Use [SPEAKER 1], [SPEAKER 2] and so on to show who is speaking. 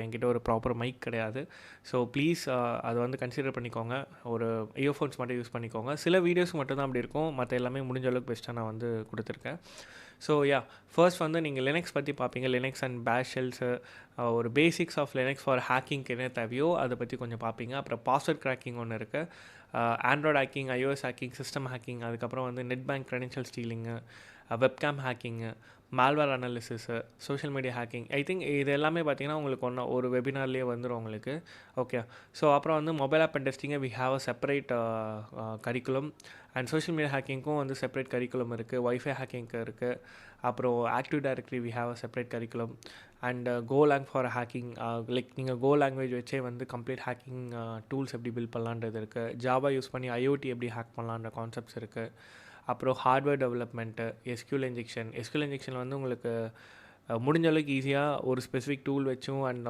[SPEAKER 1] என்கிட்ட ஒரு proper mic கிடையாது. ஸோ ப்ளீஸ் அதை வந்து கன்சிடர் பண்ணிக்கோங்க. ஒரு இயர்ஃபோன்ஸ் மட்டும் யூஸ் பண்ணிக்கோங்க. சில வீடியோஸ் மட்டும் தான் அப்படி இருக்கும், மற்ற எல்லாமே முடிஞ்ச அளவுக்கு பெஸ்ட்டாக நான் வந்து கொடுத்துருக்கேன். ஸோ ஃபர்ஸ்ட் வந்து நீங்கள் லினக்ஸ் பற்றி பார்ப்பீங்க. லினக்ஸ் அண்ட் பேஷ் ஷெல்ஸு, ஒரு பேசிக்ஸ் ஆஃப் லினக்ஸ் ஃபார் ஹேக்கிங்க்கு என்ன தேவையோ அதை பற்றி கொஞ்சம் பார்ப்பீங்க. அப்புறம் பாஸ்வேர்ட் கிராக்கிங் ஒன்று இருக்குது, Android hacking, iOS hacking, system hacking, அதுக்கப்புறம் வந்து net bank credential stealing, webcam hacking, malware analysis, social media hacking. I think இது எல்லாமே பார்த்தீங்கன்னா உங்களுக்கு ஒரு வெபினார்லேயே வந்துடும் உங்களுக்கு. ஓகே. ஸோ அப்புறம் வந்து மொபைல் ஆப் அண்ட் டெஸ்டிங்கை we have a separate curriculum. And social media ஹேக்கிங்க்கும் வந்து செப்பரேட் கரிக்குலம் இருக்குது. வைஃபை ஹேக்கிங்க்கு இருக்குது. அப்புறம் active directory we have a separate curriculum. And Golang for hacking, like நீங்கள் கோ லாங்குவேஜ் வச்சே வந்து கம்ப்ளீட் ஹேக்கிங் டூல்ஸ் எப்படி பில்ட் பண்ணலான்றது இருக்குது. ஜாவா யூஸ் பண்ணி IoT எப்படி ஹேக் பண்ணலான்ற கான்செப்ட்ஸ் இருக்குது. அப்புறம் hardware development, SQL injection. SQL இன்ஜெக்ஷனில் வந்து உங்களுக்கு முடிஞ்ச அளவுக்கு ஈஸியாக ஒரு ஸ்பெசிஃபிக் டூல் வச்சும் அண்ட்